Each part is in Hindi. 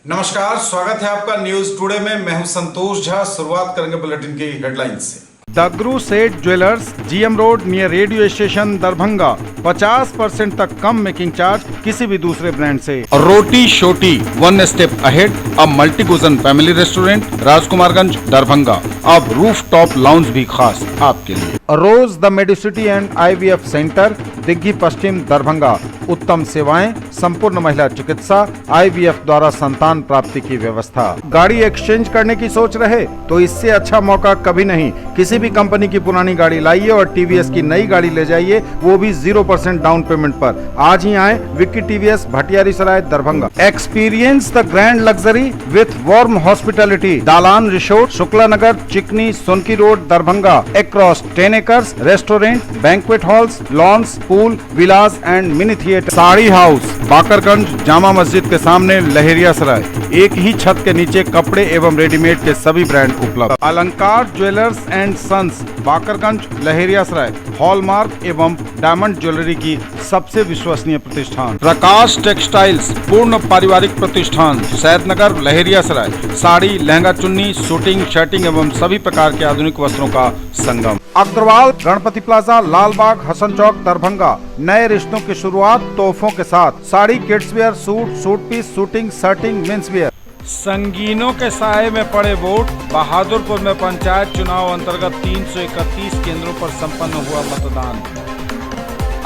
नमस्कार, स्वागत है आपका न्यूज टुडे में। मैं हूं संतोष झा। शुरुआत करेंगे बुलेटिन की हेडलाइंस से। दगरू सेठ jewellers, GM road near radio station Darbhanga. 50% तक कम मेकिंग चार्ज किसी भी दूसरे ब्रांड से। Roti Shoti one step ahead, अब multi cuisine family restaurant, Rajkumarganj Darbhanga. अब रूफ टॉप लाउंज भी खास आपके लिए। Rose the Medicity and IVF centre, Digghi Paschim Darbhanga. उत्तम सेवाएं, संपूर्ण महिला चिकित्सा, IVF द्वारा संतान प्राप्ति की व्यवस्था। गाड़ी एक्सचेंज करने की सोच रहे तो इससे अच्छा मौका कभी नहीं। किसी भी कंपनी की पुरानी गाड़ी लाइए और TVS की नई गाड़ी ले जाइए, वो भी 0% डाउन पेमेंट पर। आज ही आए Vicky TVS Bhatiyari Sarai Darbhanga. Experience the grand luxury with warm hospitality, Dalan resort, Shukla Nagar, Chikni, Sonki road Darbhanga. Across 10 acres, restaurant, banquet halls, lawns, pool, villas and mini theatre. Sari house, Bakarganj Jama Masjid के सामने लहेरिया सराय। एक ही छत के नीचे कपड़े एवं रेडीमेड के सभी ब्रांड उपलब्ध। Alankar jewellers and sons, Bakarganj Laheria Sarai. Hallmark एवं डायमंड ज्वेलरी की सबसे विश्वसनीय प्रतिष्ठान। प्रकाश टेक्सटाइल्स, पूर्ण पारिवारिक प्रतिष्ठान, सैदनगर लहेरिया सराय। साड़ी, लहंगा, चुन्नी, शूटिंग, शर्टिंग एवं सभी प्रकार के आधुनिक वस्त्रों का संगम। अग्रवाल गणपति प्लाजा, लालबाग, हसन चौक दरभंगा। नए रिश्तों की शुरुआत तोहफों के साथ। Sari, kids wear, suit, suit piece, suiting, shirting, men's wear. संगीनों के साए में पड़े वोट। बहादुरपुर में पंचायत चुनाव अंतर्गत 331 केंद्रों पर संपन्न हुआ मतदान।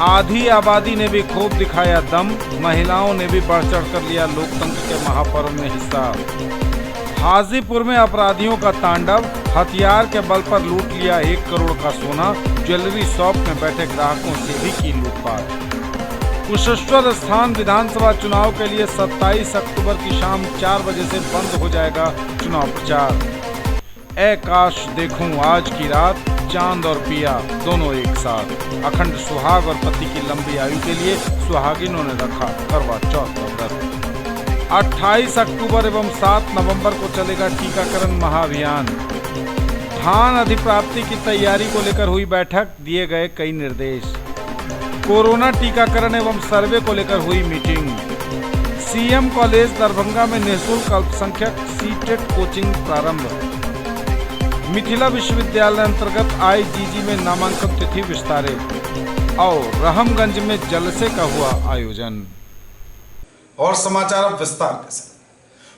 आधी आबादी ने भी खूब दिखाया दम। महिलाओं ने भी बढ़ चढ़ कर लिया लोकतंत्र के महापर्व में हिस्सा। हाजीपुर में अपराधियों का तांडव, हथियार के बल पर लूट लिया 1 करोड़ का सोना। ज्वेलरी शॉप में बैठे ग्राहकों से भी की लूटपाट। कुशेश्वर स्थान विधानसभा चुनाव के लिए 27 अक्टूबर की शाम 4 बजे से बंद हो जाएगा चुनाव प्रचार। ऐ काश देखूं आज की रात, चांद और पिया दोनों एक साथ। अखंड सुहाग और पति की लंबी आयु के लिए सुहागिनों ने रखा करवा चौथ का व्रत। 28 अक्टूबर एवं 7 नवंबर को चलेगा टीकाकरण महाअभियान। धान अधिप्राप्ति की तैयारी को लेकर हुई बैठक, दिए गए कई निर्देश। कोरोना टीकाकरण एवं सर्वे को लेकर हुई मीटिंग। CM कॉलेज दरभंगा में निःशुल्क अल्पसंख्यक सीटेट कोचिंग प्रारंभ। मिथिला विश्वविद्यालय अंतर्गत IGG में नामांकन तिथि विस्तारित। और रहमगंज में जलसे का हुआ आयोजन। और समाचार अब विस्तार के साथ।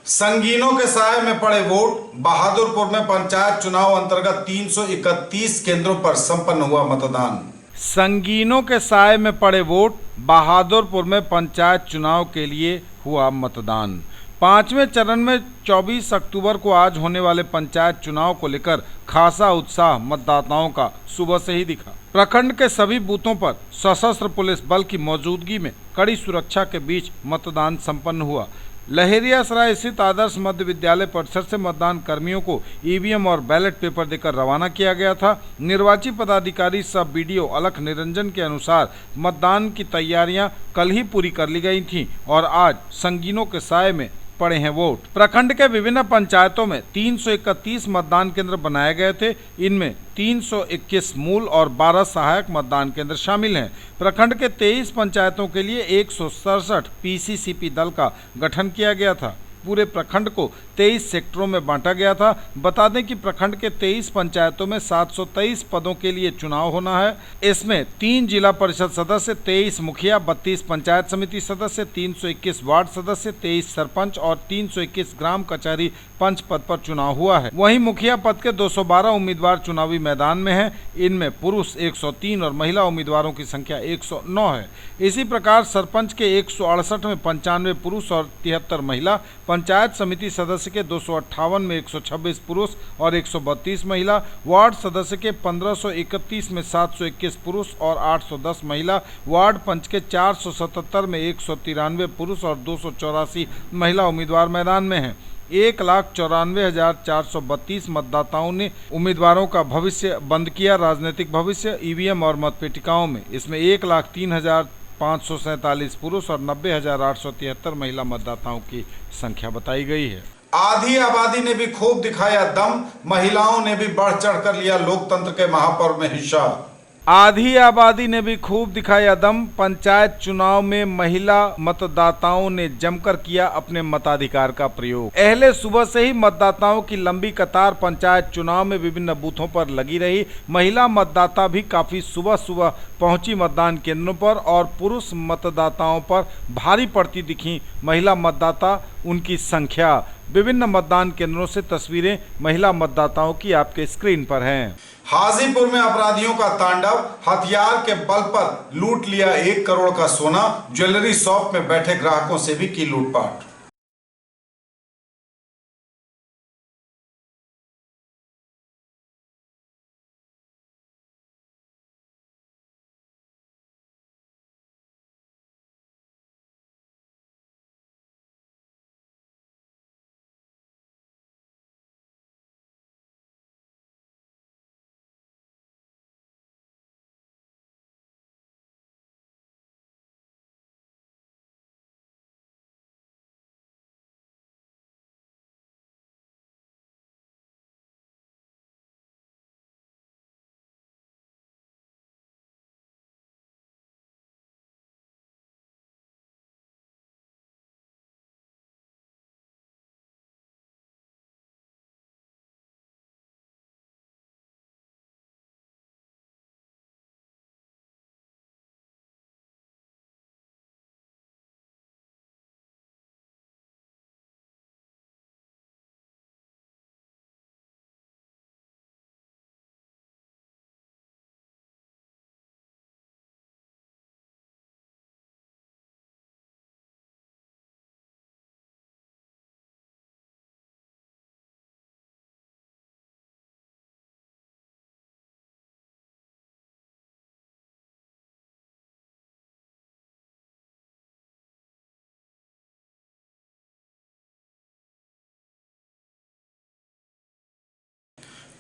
संगीनों के साए में पड़े वोट। बहादुरपुर में पंचायत चुनाव अंतर्गत 331 केंद्रों पर संपन्न हुआ मतदान। संगीनों के साए में पड़े वोट। बहादुरपुर में पंचायत चुनाव के लिए हुआ मतदान। 5वें चरण में 24 अक्टूबर को आज होने वाले पंचायत चुनाव को लेकर खासा उत्साह मतदाताओं का सुबह से ही दिखा। प्रखंड के सभी बूथों पर सशस्त्र पुलिस बल की मौजूदगी में कड़ी सुरक्षा के बीच मतदान संपन्न हुआ। लहेरिया सराय स्थित आदर्श मध्य विद्यालय परिसर से मतदान कर्मियों को EVM और बैलेट पेपर देकर रवाना किया गया था। निर्वाची पदाधिकारी सब BDO अलख निरंजन के अनुसार मतदान की तैयारियां कल ही पूरी कर ली गई थीं और आज संगीनों के साए में पड़े हैं वोट। प्रखंड के विभिन्न पंचायतों में 331 मतदान केंद्र बनाए गए थे। इनमें 321 मूल और 12 सहायक मतदान केंद्र शामिल हैं। प्रखंड के 23 पंचायतों के लिए 167 PCCP दल का गठन किया गया था। पूरे प्रखंड को 23 सेक्टरों में बांटा गया था। बता दें कि प्रखंड के 23 पंचायतों में 723 पदों के लिए चुनाव होना है। इसमें 3 जिला परिषद सदस्य, 23 मुखिया, 32 पंचायत समिति सदस्य, 321 वार्ड सदस्य, 23 सरपंच और 321 ग्राम कचहरी पंच पद पर चुनाव हुआ है। वहीं मुखिया पद के 212 उम्मीदवार चुनावी मैदान में हैं। इनमें पुरुष 103 और महिला उम्मीदवारों की संख्या 109 है। इसी प्रकार सरपंच के 168 में 95 पुरुष और 73 महिला, पंचायत समिति सदस्य के 258 में 126 पुरुष और 132 महिला, वार्ड सदस्य के 1531 में 721 पुरुष और 810 महिला, वार्ड पंच के 477 में 193 पुरुष और 284 महिला उम्मीदवार मैदान में हैं। 1,94,432 मतदाताओं ने उम्मीदवारों का भविष्य बंद किया। राजनीतिक भविष्य EVM और मतपेटिकाओं में इसमें 1,03,547 पुरुष और 90,873 महिला मतदाताओं की संख्या बताई गई है। आधी आबादी ने भी खूब दिखाया दम। महिलाओं ने भी बढ़ चढ़ कर लिया लोकतंत्र के महापर्व में हिस्सा। आधी आबादी ने भी खूब दिखाया दम। पंचायत चुनाव में महिला मतदाताओं ने जमकर किया अपने मताधिकार का प्रयोग। पहले सुबह से ही मतदाताओं की लंबी कतार पंचायत चुनाव में विभिन्न बूथों पर लगी रही। महिला मतदाता भी काफी सुबह सुबह पहुंची मतदान केंद्रों पर और पुरुष मतदाताओं पर भारी पड़ती दिखी महिला मतदाता, उनकी संख्या। विभिन्न मतदान केंद्रों से तस्वीरें महिला मतदाताओं की आपके स्क्रीन पर हैं। हाजीपुर में अपराधियों का तांडव, हथियार के बल पर लूट लिया 1 करोड़ का सोना। ज्वेलरी शॉप में बैठे ग्राहकों से भी की लूटपाट।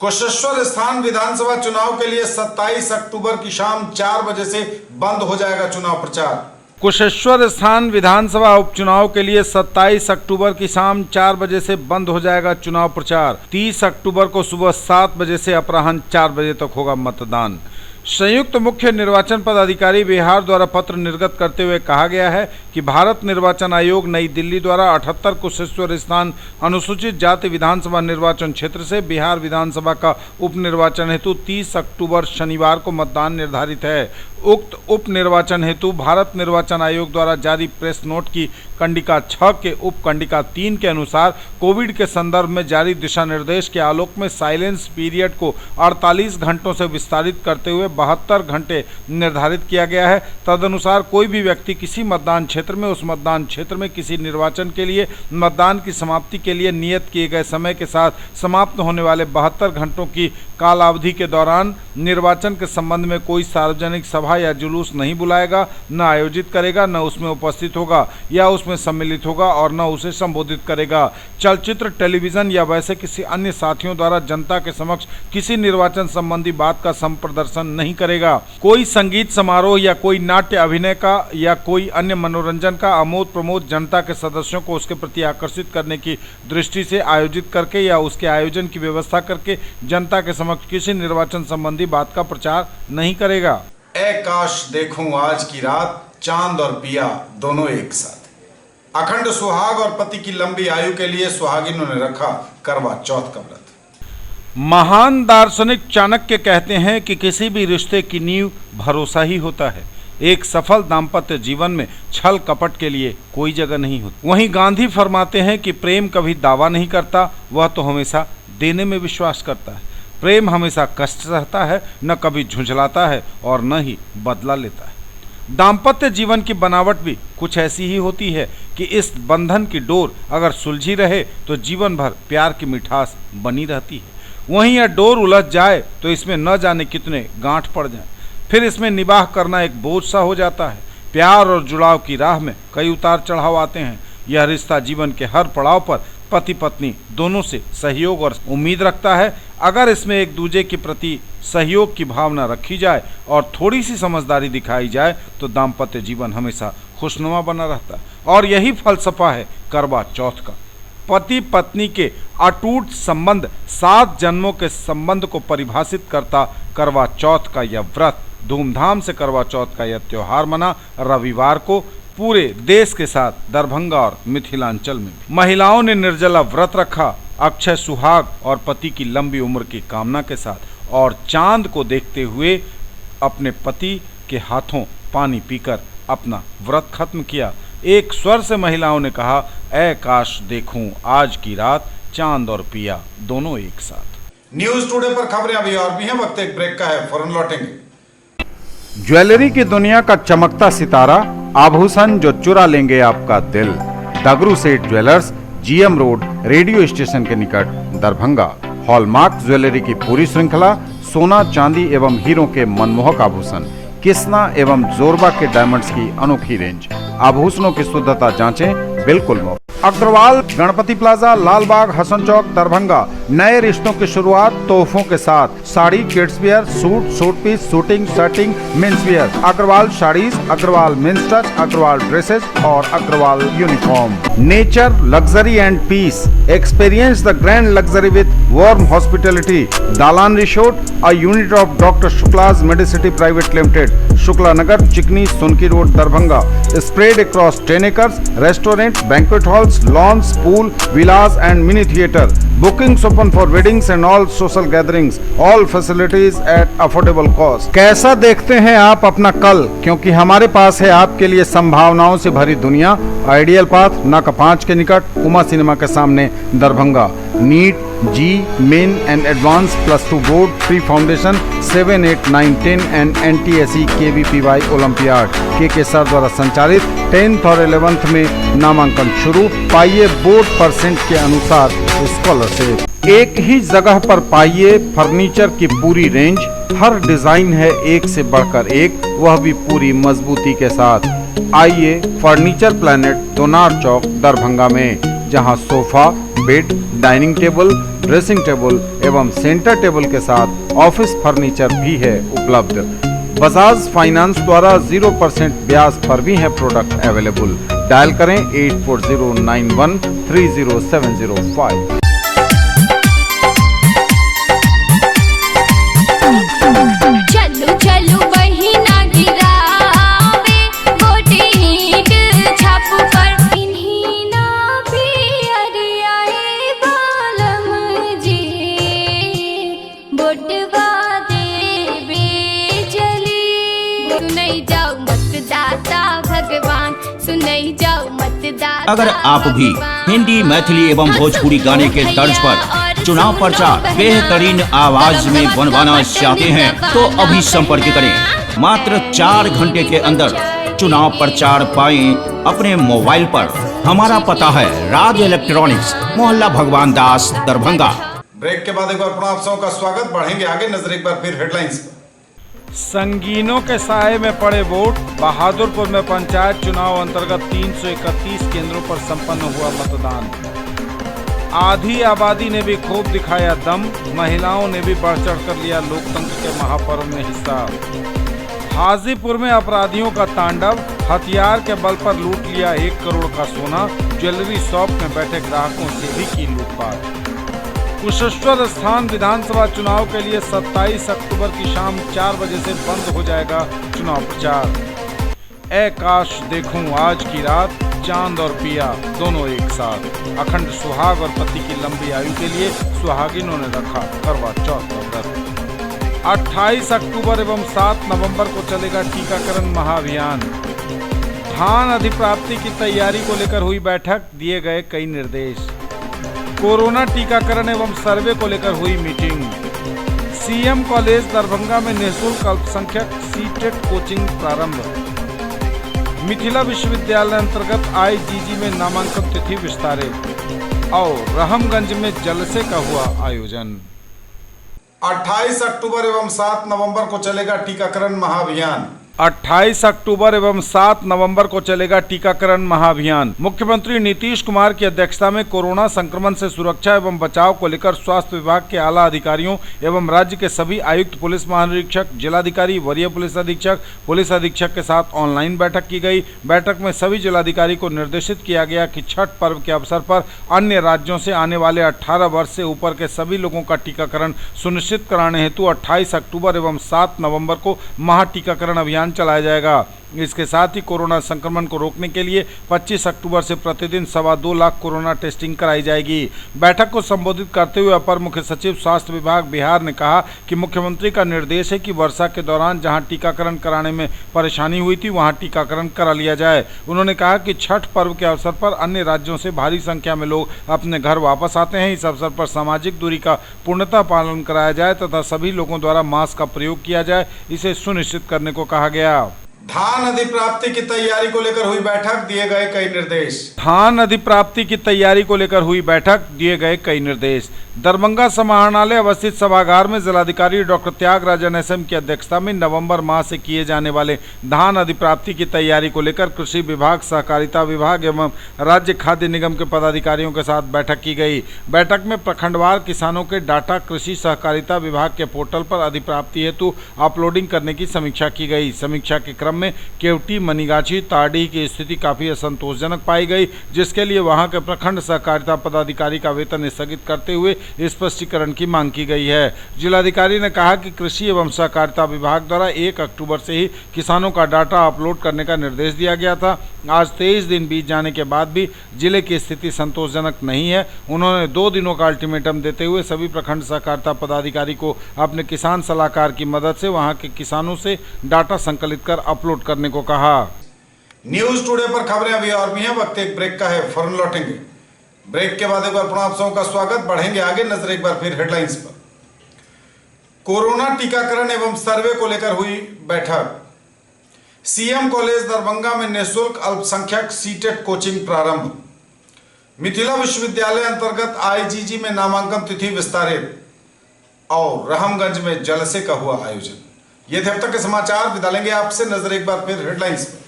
कुशेश्वर स्थान विधानसभा चुनाव के लिए 27 अक्टूबर की शाम 4 बजे से बंद हो जाएगा चुनाव प्रचार। कुशेश्वर स्थान विधानसभा उपचुनाव के लिए 27 अक्टूबर की शाम 4 बजे से बंद हो जाएगा चुनाव प्रचार। 30 अक्टूबर को सुबह 7 बजे से अपराह्न 4 बजे तक होगा मतदान। संयुक्त मुख्य निर्वाचन पदाधिकारी बिहार द्वारा पत्र निर्गत करते हुए कहा गया है कि भारत निर्वाचन आयोग नई दिल्ली द्वारा 78 कुशेश्वर स्थान अनुसूचित जाति विधानसभा निर्वाचन क्षेत्र से बिहार विधानसभा का उपनिर्वाचन हेतु 30 अक्टूबर शनिवार को मतदान निर्धारित है। उक्त उप निर्वाचन हेतु भारत निर्वाचन आयोग द्वारा जारी प्रेस नोट की कंडिका 6 के उप कंडिका 3 के अनुसार कोविड के संदर्भ में जारी दिशा निर्देश के आलोक में साइलेंस पीरियड को 48 घंटों से विस्तारित करते हुए 72 घंटे निर्धारित किया गया है। तदनुसार कोई भी व्यक्ति किसी मतदान क्षेत्र में उस मतदान क्षेत्र में किसी निर्वाचन के लिए मतदान की समाप्ति के लिए नियत किए गए समय के साथ समाप्त होने वाले 72 घंटों की कालावधि के दौरान निर्वाचन के संबंध में कोई सार्वजनिक सभा या जुलूस नहीं बुलाएगा, न आयोजित करेगा, न उसमें उपस्थित होगा या उसमें सम्मिलित होगा और न उसे संबोधित करेगा। चलचित्र, टेलीविजन या वैसे किसी अन्य साथियों द्वारा जनता के समक्ष किसी निर्वाचन संबंधी बात का संप्रदर्शन नहीं करेगा। कोई संगीत समारोह या कोई नाट्य अभिनय का या कोई अन्य मनोरंजन का आमोद प्रमोद जनता के सदस्यों को उसके प्रति आकर्षित करने की दृष्टि से आयोजित करके या उसके आयोजन की व्यवस्था करके जनता के समक्ष किसी निर्वाचन संबंधी बात का प्रचार नहीं करेगा। ए काश देखूं आज की रात, चांद और पिया दोनों एक साथ। अखंड सुहाग और पति की लंबी आयु के लिए सुहागिनों ने रखा करवा चौथ का व्रत। महान दार्शनिक चाणक्य कहते हैं कि किसी भी रिश्ते की नींव भरोसा ही होता है। एक सफल दाम्पत्य जीवन में छल कपट के लिए कोई जगह नहीं होती। वहीं गांधी फरमाते हैं कि प्रेम कभी दावा नहीं करता, वह तो हमेशा देने में विश्वास करता है। प्रेम हमेशा कष्ट सहता है, न कभी झुंझलाता है और न ही बदला लेता है। दाम्पत्य जीवन की बनावट भी कुछ ऐसी ही होती है कि इस बंधन की डोर अगर सुलझी रहे तो जीवन भर प्यार की मिठास बनी रहती है। वहीं यह डोर उलझ जाए तो इसमें न जाने कितने गांठ पड़ जाएं, फिर इसमें निबाह करना एक बोझ सा हो जाता है। प्यार और जुड़ाव की राह में कई उतार चढ़ाव आते हैं। यह रिश्ता जीवन के हर पड़ाव पर पति पत्नी दोनों से सहयोग और उम्मीद रखता है। अगर इसमें एक दूसरे के प्रति सहयोग की भावना रखी जाए और थोड़ी सी समझदारी दिखाई जाए तो दाम्पत्य जीवन हमेशा खुशनुमा बना रहता है। और यही फलसफा है करवा चौथ का। पति पत्नी के अटूट संबंध, 7 जन्मों के संबंध को परिभाषित करता करवा चौथ का यह व्रत धूमधाम से करवा चौथ का यह त्योहार मना रविवार को पूरे देश के साथ दरभंगा और मिथिलांचल में महिलाओं ने निर्जला व्रत रखा, अक्षय सुहाग और पति की लंबी उम्र की कामना के साथ, और चांद को देखते हुए अपने पति के हाथों पानी पीकर अपना व्रत खत्म किया। एक स्वर से महिलाओं ने कहा, ऐ काश देखूं आज की रात चांद और पिया दोनों एक साथ। न्यूज टुडे पर खबरें अभी और भी हैं, वक्त एक ब्रेक का है, फौरन लौटेंगे। ज्वेलरी की दुनिया का चमकता सितारा, आभूषण जो चुरा लेंगे आपका दिल। दगरू सेठ jewellers, GM road, radio station के निकट, दरभंगा। हॉलमार्क ज्वेलरी की पूरी श्रृंखला, सोना चांदी एवं हीरों के मनमोहक आभूषण, किस्ना एवं जोरबा के डायमंड्स की अनोखी रेंज। आभूषणों की शुद्धता जांचें बिल्कुल मुफ्त। अग्रवाल गणपति प्लाजा, लालबाग, हसन चौक, दरभंगा। नए रिश्तों की शुरुआत तोहफों के साथ। Sari, kids wear, suit, suit piece, suiting, shirting, men's wear. Agrawal saris, Agrawal men's touch, Agrawal dresses और Agrawal uniform. Nature, luxury and peace. Experience the grand luxury with warm hospitality. Dalan resort, a unit of doctor Shukla's Medicity private limited, Shukla Nagar, Chikni, Sonki road, Darbhanga. Spread across 10 acres, restaurant, banquet halls, lawns, pool, villas and mini theater. Bookings open for weddings and all social gatherings. All facilities at affordable cost. कैसा देखते हैं आप अपना कल, क्योंकि हमारे पास है आपके लिए संभावनाओं से भरी दुनिया। आइडियल पाथ, नाका 5 के निकट, उमा सिनेमा के सामने, Darbhanga. NEET, JEE, main and advance +2 board, pre foundation 7, 8, 9, 10 and NTSE KVPY olympiad के सर द्वारा संचालित 10th और 11th में नामांकन शुरू। पाइए बोर्ड परसेंट के अनुसार स्कॉलरशिप। एक ही जगह पर पाइए फर्नीचर की पूरी रेंज। हर डिजाइन है एक से बढ़कर एक, वह भी पूरी मजबूती के साथ। आइए फर्नीचर प्लैनेट, दोनार चौक, दरभंगा में, जहां sofa, bed, dining table, dressing table एवं सेंटर टेबल के साथ ऑफिस फर्नीचर भी है उपलब्ध। बजाज फाइनेंस द्वारा 0% ब्याज पर भी है प्रोडक्ट अवेलेबल। डायल करें 8409130705। अगर आप भी हिंदी, मैथिली एवं भोजपुरी गाने के तर्ज पर चुनाव प्रचार बेहतरीन आवाज में बनवाना चाहते हैं तो अभी संपर्क करें। मात्र 4 घंटे के अंदर चुनाव प्रचार पाएं अपने मोबाइल पर। हमारा पता है राज इलेक्ट्रॉनिक्स, मोहल्ला भगवान दास, दरभंगा। ब्रेक के बाद एक बार पुनः आप सबका स्वागत। बढ़ेंगे आगे, नजर एक बार फिर हेडलाइंस पर। संगीनों के साए में पड़े वोट, बहादुरपुर में पंचायत चुनाव अंतर्गत 331 केंद्रों पर संपन्न हुआ मतदान। आधी आबादी ने भी खूब दिखाया दम, महिलाओं ने भी बढ़ चढ़ कर लिया लोकतंत्र के महापर्व में हिस्सा। हाजीपुर में अपराधियों का तांडव, हथियार के बल पर लूट लिया 1 करोड़ का सोना, ज्वेलरी शॉप में बैठे ग्राहकों से भी की लूटपाट। कुशेश्वर स्थान विधानसभा चुनाव के लिए 27 अक्टूबर की शाम 4 बजे से बंद हो जाएगा चुनाव प्रचार। ऐ काश देखूं आज की रात चांद और पिया दोनों एक साथ। अखंड सुहाग और पति की लंबी आयु के लिए सुहागिनों ने रखा करवा चौथ का व्रत। 28 अक्टूबर एवं 7 नवंबर को चलेगा टीकाकरण महाअभियान। धान अधिप्राप्ति की तैयारी को लेकर हुई बैठक, दिए गए कई निर्देश। कोरोना टीकाकरण एवं सर्वे को लेकर हुई मीटिंग। सीएम कॉलेज दरभंगा में निःशुल्क अल्पसंख्यक सीटेट कोचिंग प्रारंभ। मिथिला विश्वविद्यालय अंतर्गत आईजीजी में नामांकन तिथि विस्तारित। और रहमगंज में जलसे का हुआ आयोजन। 28 अक्टूबर एवं 7 नवंबर को चलेगा टीकाकरण महाअभियान। 28 अक्टूबर एवं 7 नवंबर को चलेगा टीकाकरण महाअभियान। मुख्यमंत्री नीतीश कुमार की अध्यक्षता में कोरोना संक्रमण से सुरक्षा एवं बचाव को लेकर स्वास्थ्य विभाग के आला अधिकारियों एवं राज्य के सभी आयुक्त, पुलिस महानिरीक्षक, जिलाधिकारी, वरीय पुलिस अधीक्षक के साथ ऑनलाइन बैठक की गई। बैठक में सभी जिलाधिकारी को निर्देशित किया गया कि छठ पर्व के अवसर पर अन्य राज्यों से आने वाले 18 वर्ष से ऊपर के सभी लोगों का टीकाकरण सुनिश्चित कराने हेतु 28 अक्टूबर एवं 7 नवंबर को महाटीकाकरण अभियान चलाया जाएगा। इसके साथ ही कोरोना संक्रमण को रोकने के लिए 25 अक्टूबर से प्रतिदिन 2.25 लाख कोरोना टेस्टिंग कराई जाएगी। बैठक को संबोधित करते हुए अपर मुख्य सचिव स्वास्थ्य विभाग बिहार ने कहा कि मुख्यमंत्री का निर्देश है कि वर्षा के दौरान जहां टीकाकरण कराने में परेशानी हुई थी वहां टीकाकरण करा लिया जाए। उन्होंने कहा कि छठ पर्व के अवसर पर अन्य राज्यों से भारी संख्या में लोग अपने घर वापस आते हैं। इस अवसर पर सामाजिक दूरी का पूर्णतः पालन कराया जाए तथा सभी लोगों द्वारा मास्क का प्रयोग किया जाए, इसे सुनिश्चित करने को कहा गया। धान अधिप्राप्ति की तैयारी को लेकर हुई बैठक, दिए गए कई निर्देश। धान अधिप्राप्ति की तैयारी को लेकर हुई बैठक, दिए गए कई निर्देश। दरभंगा समाहरणालय अवस्थित सभागार में जिलाधिकारी डॉक्टर त्यागराजन एसएम की अध्यक्षता में नवंबर माह से किए जाने वाले धान अधिप्राप्ति की तैयारी को लेकर कृषि विभाग, सहकारिता विभाग एवं राज्य खाद्य निगम के पदाधिकारियों के साथ बैठक की गई। बैठक में प्रखंडवार किसानों के डाटा कृषि सहकारिता विभाग के पोर्टल पर अधिप्राप्ति हेतु अपलोडिंग करने की समीक्षा की गई। समीक्षा के क्रम में केवटी, मनीगाछी, ताड़ी की स्थिति काफी असंतोषजनक पाई गई, जिसके लिए वहां के प्रखंड सहकारिता पदाधिकारी का वेतन स्थगित करते हुए स्पष्टीकरण की मांग की गई है। जिलाधिकारी ने कहा कि कृषि एवं सहकारिता विभाग द्वारा 1 अक्टूबर से ही किसानों का डाटा अपलोड करने का निर्देश दिया गया था। आज 23 दिन बीत जाने के बाद भी जिले की स्थिति संतोषजनक नहीं है। उन्होंने 2 दिनों का अल्टीमेटम देते हुए सभी प्रखंड सहकारिता पदाधिकारी को अपने किसान सलाहकार की मदद से वहां के किसानों से डाटा संकलित कर अपलोड करने को कहा। न्यूज टुडे पर खबरें अभी और भी हैं, वक्त एक ब्रेक का है, फौरन लौटेंगे। ब्रेक के बाद एक बार पुनः आप सबों का स्वागत। बढ़ेंगे आगे, नजर एक बार फिर हेडलाइंस पर। कोरोना टीकाकरण एवं सर्वे को लेकर हुई बैठक। सीएम कॉलेज दरभंगा में निःशुल्क अल्पसंख्यक सीटेट कोचिंग प्रारंभ। मिथिला विश्वविद्यालय अंतर्गत आईजीजी में नामांकन तिथि विस्तारित और रहमगंज में जलसे का हुआ आयोजन। ये थे अब तक के समाचार। विदा लेंगे आपसे, नजर एक बार फिर हेडलाइंस पर।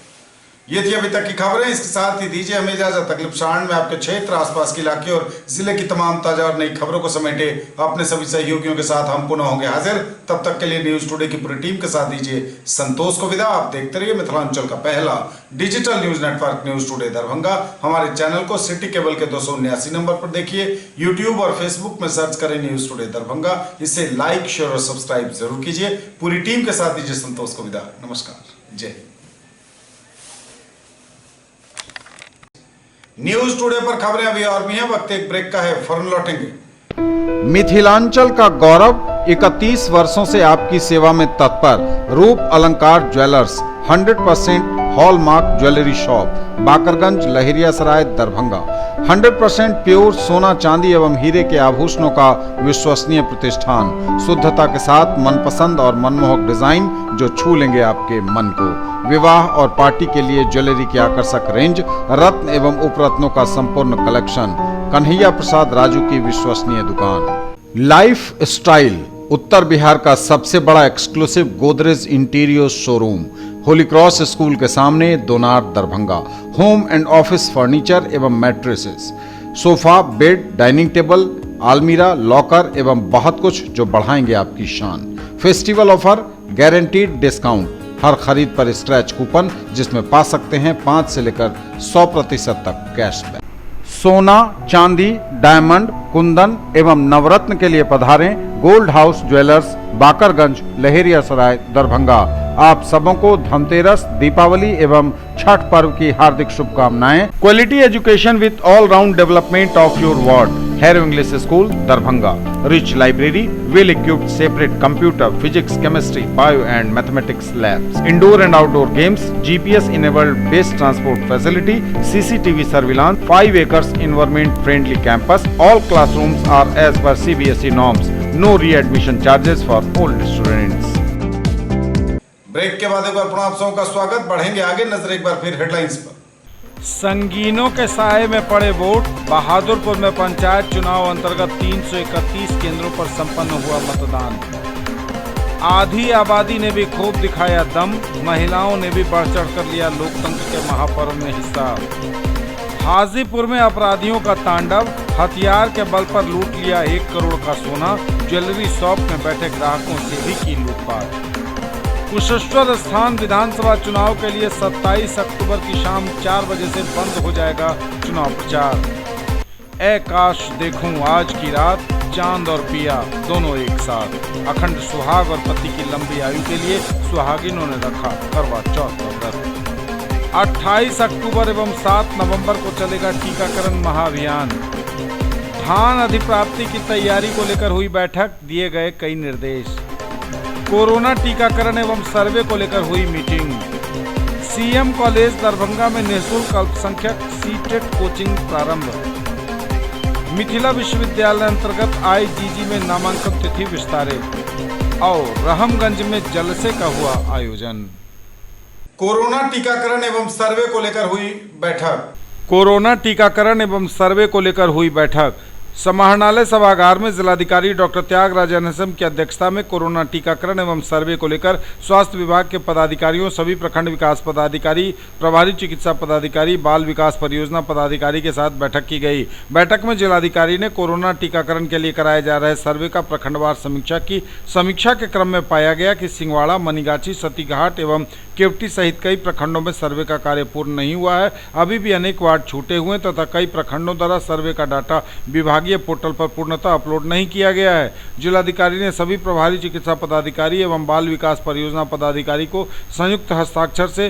ये थी अभी तक की खबरें। इसके साथ ही दीजिए हमें इजाजत। अगले क्षण में आपके क्षेत्र, आसपास के इलाके और जिले की तमाम ताजा और नई खबरों को समेटे अपने सभी सहयोगियों के साथ हम पुनः होंगे हाजिर। तब तक के लिए न्यूज टुडे की पूरी टीम के साथ दीजिए संतोष को विदा। आप देखते रहिए मिथिलांचल का पहला digital news network news today Darbhanga. हमारे चैनल को सिटी केबल के 279 नंबर पर देखिए। यूट्यूब और फेसबुक में सर्च करें न्यूज टुडे दरभंगा। इसे लाइक, शेयर और सब्सक्राइब जरूर कीजिए। पूरी टीम के साथ दीजिए संतोष को विदा। नमस्कार, जय हिंद। न्यूज टुडे पर खबरें अभी और भी हैं, वक्त एक ब्रेक का है, फौरन लौटेंगे। मिथिलांचल का गौरव 31 वर्षों से आपकी सेवा में तत्पर रूप अलंकार jewellers 100% hallmark jewellery shop, Bakarganj, Laheriasarai, Darbhanga. 100% pure सोना, चांदी एवं हीरे के आभूषणों का विश्वसनीय प्रतिष्ठान। शुद्धता के साथ मनपसंद और मनमोहक डिजाइन जो छू लेंगे आपके मन को। विवाह और पार्टी के लिए ज्वेलरी की आकर्षक रेंज, रत्न एवं उपरत्नों का संपूर्ण कलेक्शन। कन्हैया प्रसाद राजू की विश्वसनीय दुकान। लाइफ स्टाइल उत्तर बिहार का सबसे बड़ा exclusive Godrej interior showroom, Holy Cross school के सामने, Donar, Darbhanga. Home and office furniture एवं mattresses, sofa, bed, dining table, आलमीरा, लॉकर एवं बहुत कुछ जो बढ़ाएंगे आपकी शान। फेस्टिवल ऑफर, गारंटीड डिस्काउंट, हर खरीद पर स्क्रैच कूपन जिसमें पा सकते हैं 5 से लेकर 100% तक कैशबैक। सोना, चांदी, डायमंड, कुंदन एवं नवरत्न के लिए पधारें gold house jewellers, Bakarganj, Laheriasarai, Darbhanga. आप सबों को धनतेरस, दीपावली एवं छठ पर्व की हार्दिक शुभकामनाएं। Quality education with all round development of your ward. Harrow English school, Darbhanga. Rich library, well equipped separate computer, physics, chemistry, bio and mathematics labs. Indoor and outdoor games, GPS enabled based transport facility, CCTV surveillance, 5 acres environment friendly campus. All classrooms are as per CBSE norms. No re-admission charges for old students. Break के बाद एक बार पुनः आप सबों का स्वागत। बढ़ेंगे आगे, नजर एक बार फिर हेडलाइंस पर। संगीनों के साए में पड़े वोट। बहादुरपुर में पंचायत चुनाव अंतर्गत 331 केंद्रों पर संपन्न हुआ मतदान। आधी आबादी ने भी खूब दिखाया दम, महिलाओं ने भी बढ़ चढ़ कर लिया लोकतंत्र के महापर्व में हिस्सा। हाजीपुर में अपराधियों का तांडव, हथियार के बल पर लूट लिया 1 करोड़ का सोना, ज्वेलरी शॉप में बैठे ग्राहकों से भी की लूटपाट। कुशेश्वर स्थान विधानसभा चुनाव के लिए 27 अक्टूबर की शाम 4 बजे से बंद हो जाएगा चुनाव प्रचार। ऐ काश देखूं आज की रात, चांद और पिया दोनों एक साथ। अखंड सुहाग और पति की लंबी आयु के लिए सुहागिनों ने रखा करवा चौथ का व्रत। 28 अक्टूबर एवं 7 नवंबर को चलेगा टीकाकरण महाअभियान। धान अधिप्राप्ति की तैयारी को लेकर हुई बैठक, दिए गए कई निर्देश। कोरोना टीकाकरण एवं सर्वे को लेकर हुई मीटिंग। सीएम कॉलेज दरभंगा में निःशुल्क अल्पसंख्यक सीटेट कोचिंग प्रारंभ। मिथिला विश्वविद्यालय अंतर्गत आईजीजी में नामांकन तिथि विस्तारित। और रहमगंज में जलसे का हुआ आयोजन। कोरोना टीकाकरण एवं सर्वे को लेकर हुई बैठक। कोरोना टीकाकरण एवं सर्वे को लेकर हुई बैठक। समाहरणालय सभागार में जिलाधिकारी डॉक्टर त्यागराज एनएसएम की अध्यक्षता में कोरोना टीकाकरण एवं सर्वे को लेकर स्वास्थ्य विभाग के पदाधिकारियों, सभी प्रखंड विकास पदाधिकारी, प्रभारी चिकित्सा पदाधिकारी, बाल विकास परियोजना पदाधिकारी के साथ बैठक की गई। बैठक में जिलाधिकारी ने कोरोना टीकाकरण के लिए कराए जा रहे सर्वे का प्रखंडवार समीक्षा की। समीक्षा के क्रम में पाया गया कि सिंगवाड़ा, मनीगाछी, सतीघाट एवं केवटी सहित कई प्रखंडों में सर्वे का कार्य पूर्ण नहीं हुआ है। अभी भी अनेक वार्ड छूटे हुए तथा कई प्रखंडों द्वारा सर्वे का डाटा विभागीय पोर्टल पर पूर्णतः अपलोड नहीं किया गया है। जिलाधिकारी ने सभी प्रभारी चिकित्सा पदाधिकारी एवं बाल विकास परियोजना पदाधिकारी को संयुक्त हस्ताक्षर से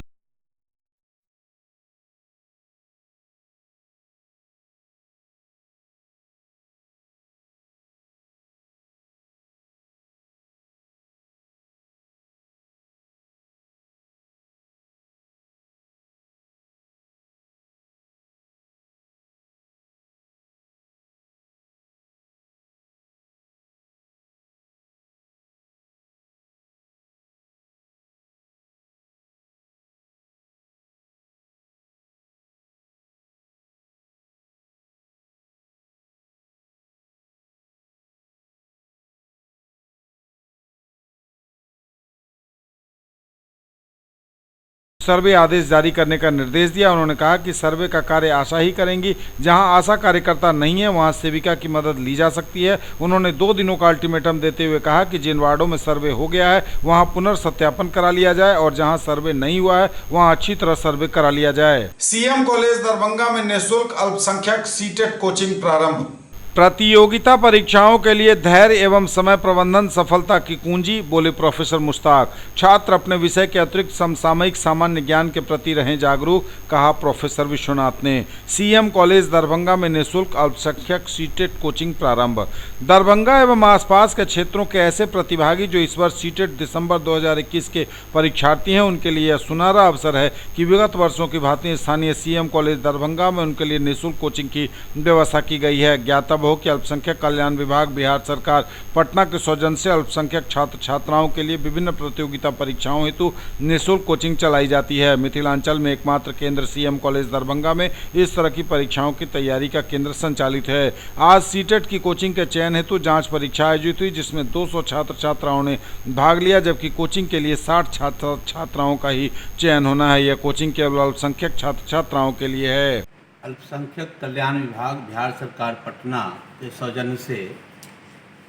सर्वे आदेश जारी करने का निर्देश दिया। उन्होंने कहा कि सर्वे का कार्य आशा ही करेंगी। जहां आशा कार्यकर्ता नहीं है वहां सेविका की मदद ली जा सकती है। उन्होंने 2 दिनों का अल्टीमेटम देते हुए कहा कि जिन वार्डों में सर्वे हो गया है वहां पुनर्सत्यापन करा लिया जाए और जहां सर्वे नहीं हुआ है वहां अच्छी तरह सर्वे करा लिया जाए। सीएम कॉलेज दरभंगा में निःशुल्क अल्पसंख्यक सीटेट कोचिंग प्रारंभ। प्रतियोगिता परीक्षाओं के लिए धैर्य एवं समय प्रबंधन सफलता की कुंजी, बोले प्रोफेसर मुश्ताक। छात्र अपने विषय के अतिरिक्त समसामयिक सामान्य ज्ञान के प्रति रहें जागरूक, कहा प्रोफेसर विश्वनाथ ने। सीएम कॉलेज दरभंगा में निःशुल्क अल्पसंख्यक सीटेट कोचिंग प्रारंभ। दरभंगा एवं आसपास के क्षेत्रों के ऐसे प्रतिभागी जो इस वर्ष सीटेट दिसंबर 2021 के परीक्षार्थी हैं, उनके लिए यह सुनहरा अवसर है कि विगत वर्षों की भांति स्थानीय सीएम कॉलेज दरभंगा में उनके लिए निःशुल्क कोचिंग की व्यवस्था की गई है। ज्ञातव्य हो कि अल्पसंख्यक कल्याण विभाग बिहार सरकार पटना के सौजन्य से अल्पसंख्यक छात्र छात्राओं के लिए विभिन्न प्रतियोगिता परीक्षाओं हेतु निःशुल्क कोचिंग चलाई जाती है। मिथिलांचल में एकमात्र केंद्र सीएम कॉलेज दरभंगा में इस तरह की परीक्षाओं की तैयारी का केंद्र संचालित है। आज सीटेट की कोचिंग के चयन हेतु जांच परीक्षा आयोजित हुई, जिसमें 200 छात्र छात्राओं ने भाग लिया, जबकि कोचिंग के लिए 60 छात्र छात्राओं का ही चयन होना है। यह कोचिंग केवल अल्पसंख्यक छात्र छात्राओं के लिए है। अल्पसंख्यक कल्याण विभाग बिहार सरकार पटना के सौजन्य से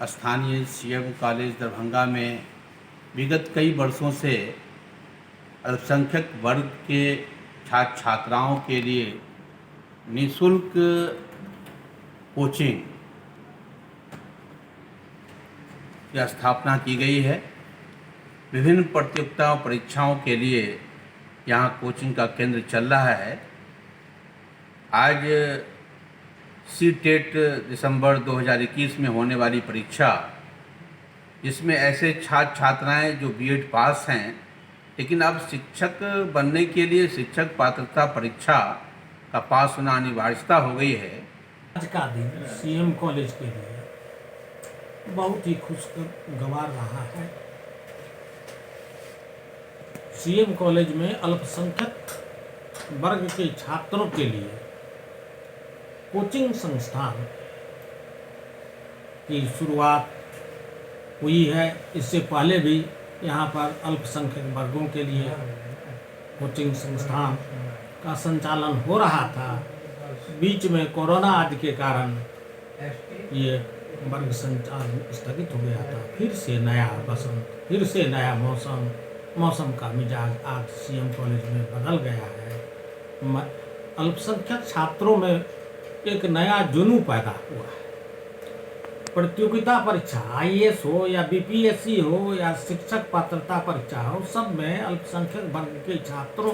स्थानीय सीएम कॉलेज दरभंगा में विगत कई वर्षों से अल्पसंख्यक वर्ग के छात्र छात्राओं के लिए निःशुल्क कोचिंग की स्थापना की गई है। विभिन्न प्रतियोगिताओं परीक्षाओं के लिए यहाँ कोचिंग का केंद्र चल रहा है। आज सीटेट दिसंबर 2021 में होने वाली परीक्षा, जिसमें ऐसे छात्र छात्राएं जो बीएड पास हैं लेकिन अब शिक्षक बनने के लिए शिक्षक पात्रता परीक्षा का पास होना अनिवार्यता हो गई है। आज का दिन सीएम कॉलेज के लिए बहुत ही खुशगवार रहा है। सीएम कॉलेज में अल्पसंख्यक वर्ग के छात्रों के लिए कोचिंग संस्थान की शुरुआत हुई है। इससे पहले भी यहाँ पर अल्पसंख्यक वर्गों के लिए कोचिंग संस्थान का संचालन हो रहा था। बीच में कोरोना आदि के कारण ये वर्ग संचालन स्थगित हो गया था। फिर से नया बसंत, फिर से नया मौसम का मिजाज आज सीएम कॉलेज में बदल गया है। अल्पसंख्यक छात्रों में एक नया जुनून पैदा हुआ है। प्रतियोगिता परीक्षा आईएएस हो या बीपीएससी हो या शिक्षक पात्रता परीक्षा हो, सब में अल्पसंख्यक वर्ग के छात्रों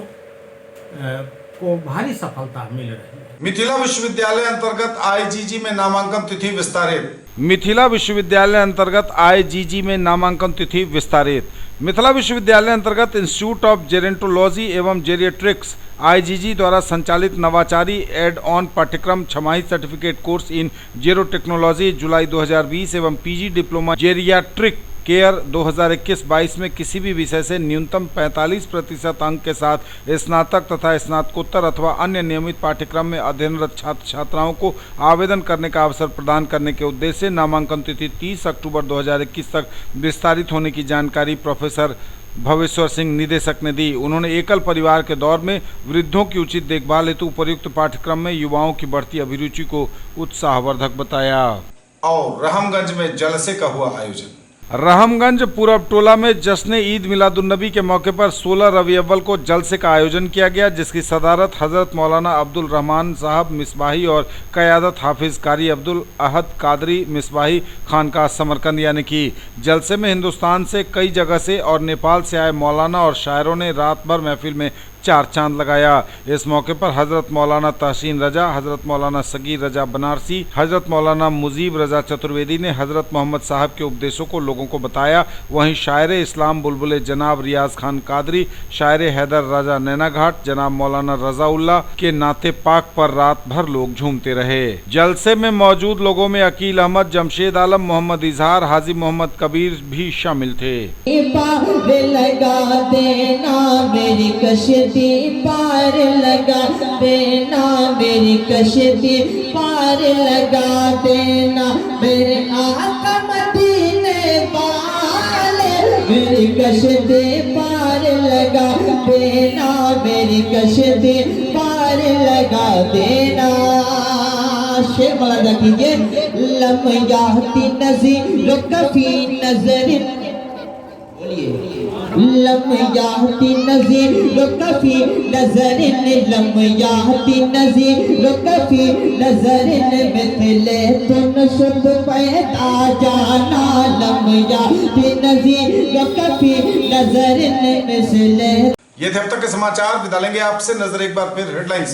को भारी सफलता मिल रही है। मिथिला विश्वविद्यालय अंतर्गत आईजीजी में नामांकन तिथि विस्तारित। मिथिला विश्वविद्यालय अंतर्गत आईजीजी में नामांकन तिथि विस्तारित। मिथिला विश्वविद्यालय अंतर्गत इंस्टीट्यूट ऑफ जेरेंटोलॉजी एवं जेरिएट्रिक्स आईजीजी द्वारा संचालित नवाचारी एड ऑन पाठ्यक्रम छमाही सर्टिफिकेट कोर्स इन जेरोटेक्नोलॉजी जुलाई 2020 एवं पीजी डिप्लोमा जेरियाट्रिक केयर 2021-22 में किसी भी विषय से न्यूनतम 45% अंक के साथ स्नातक तथा स्नातकोत्तर अथवा अन्य नियमित पाठ्यक्रम में अध्ययनरत छात्र छात्राओं को आवेदन करने का अवसर प्रदान करने के उद्देश्य से नामांकन तिथि 30 अक्टूबर 2021 तक विस्तारित होने की जानकारी प्रोफेसर भवेश्वर सिंह निदेशक ने दी। उन्होंने एकल परिवार के दौर में वृद्धों की उचित देखभाल हेतु उपयुक्त पाठ्यक्रम में युवाओं की बढ़ती अभिरुचि को उत्साहवर्धक बताया। और रहमगंज में जलसे का हुआ आयोजन। रहमगंज पूरब टोला में जश्न ईद मिलादुन्नबी के मौके पर 16 रबी अव्वल को जलसे का आयोजन किया गया, जिसकी सदारत हजरत मौलाना अब्दुल रहमान साहब मिसबाही और क़यादत हाफिज कारी अब्दुल अहद कादरी मिसबाही खानका समरकंद यानी की। जलसे में हिंदुस्तान से कई जगह से और नेपाल से आए मौलाना और शायरों ने रात भर महफिल में चार चांद लगाया। इस मौके पर हजरत मौलाना तहसीन रजा, हजरत मौलाना सगीर रजा बनारसी, हजरत मौलाना मुजीब रजा चतुर्वेदी ने हजरत मोहम्मद साहब के उपदेशों को लोगों को बताया। वहीं शायर इस्लाम बुलबुले जनाब रियाज खान कादरी, शायर हैदर राजा नैना घाट जनाब मौलाना रजाउल्ला के नाते पाक पर रात भर लोग झूमते रहे। जलसे में मौजूद लोगों में अकील अहमद, जमशेद आलम, मोहम्मद इजहार, हाजी मोहम्मद कबीर भी शामिल थे। पार लगा देना मेरी कश्ती, पार लगा देना मेरे आका मदीने वाले, मेरी कश्ती पार लगा देना, मेरी कश्ती पार लगा देना। शेर मलाजा कीजिए। लम्याती नज़ीर कफी नजर, लम्याती नज़ीर कफी नजरिन, लम्याती नज़ीर कफी नजरिन, मिथले तुन शुभ पैदा जाना, लम्याती नज़ीर कफी नजरिन मिसले। ये थे अब तक के समाचार। विदा लेंगे आपसे, नजर एक बार फिर हेडलाइंस।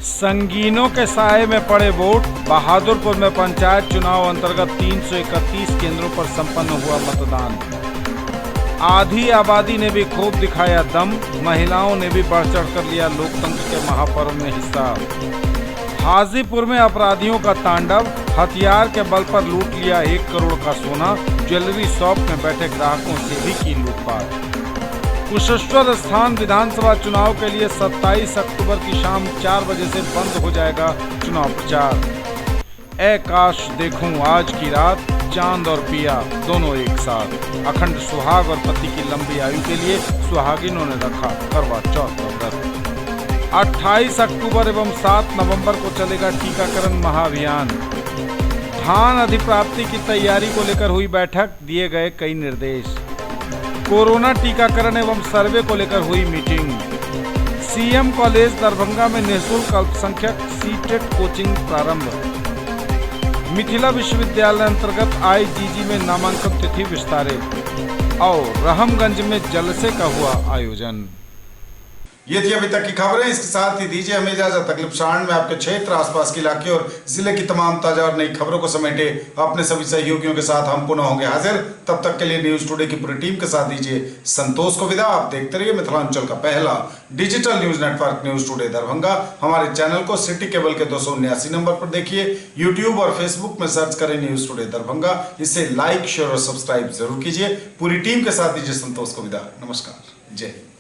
संगीनों के साए में पड़े वोट। बहादुरपुर में पंचायत चुनाव अंतर्गत 331 केंद्रों पर संपन्न हुआ मतदान। आधी आबादी ने भी खूब दिखाया दम, महिलाओं ने भी बढ़ चढ़ कर लिया लोकतंत्र के महापर्व में हिस्सा। हाजीपुर में अपराधियों का तांडव, हथियार के बल पर लूट लिया 1 करोड़ का सोना, ज्वेलरी शॉप में बैठे ग्राहकों से भी की लूटपाट। कुशेश्वर स्थान विधानसभा चुनाव के लिए 27 अक्टूबर की शाम 4 बजे से बंद हो जाएगा चुनाव प्रचार। ए काश देखूं आज की रात, चांद और पिया दोनों एक साथ। अखंड सुहाग और पति की लंबी आयु के लिए सुहागिनों ने रखा करवा चौथ का व्रत। 28 अक्टूबर एवं 7 नवंबर को चलेगा टीकाकरण महाअभियान। धान अधिप्राप्ति की तैयारी को लेकर हुई बैठक, दिए गए कई निर्देश। कोरोना टीकाकरण एवं सर्वे को लेकर हुई मीटिंग। सीएम कॉलेज दरभंगा में निःशुल्क अल्पसंख्यक सीटेट कोचिंग प्रारंभ। मिथिला विश्वविद्यालय अंतर्गत आईजीजी में नामांकन तिथि विस्तारित। और रहमगंज में जलसे का हुआ आयोजन। ये थी अभी तक की खबरें। इसके साथ ही दीजिए हमें इजाजत। अगले प्रसारण में आपके क्षेत्र, आसपास के इलाके और जिले की तमाम ताजा और नई खबरों को समेटे अपने सभी सहयोगियों के साथ हम पुनः होंगे हाजिर। तब तक के लिए न्यूज टुडे की पूरी टीम के साथ दीजिए संतोष को विदा। आप देखते रहिए मिथिलांचल का पहला digital news network news today Darbhanga. हमारे चैनल को सिटी केबल के 279 नंबर पर देखिए। यूट्यूब और फेसबुक में सर्च करें न्यूज टुडे दरभंगा। इसे लाइक, शेयर और सब्सक्राइब जरूर कीजिए। पूरी टीम के साथ दीजिए संतोष को विदा। नमस्कार, जय हिंद।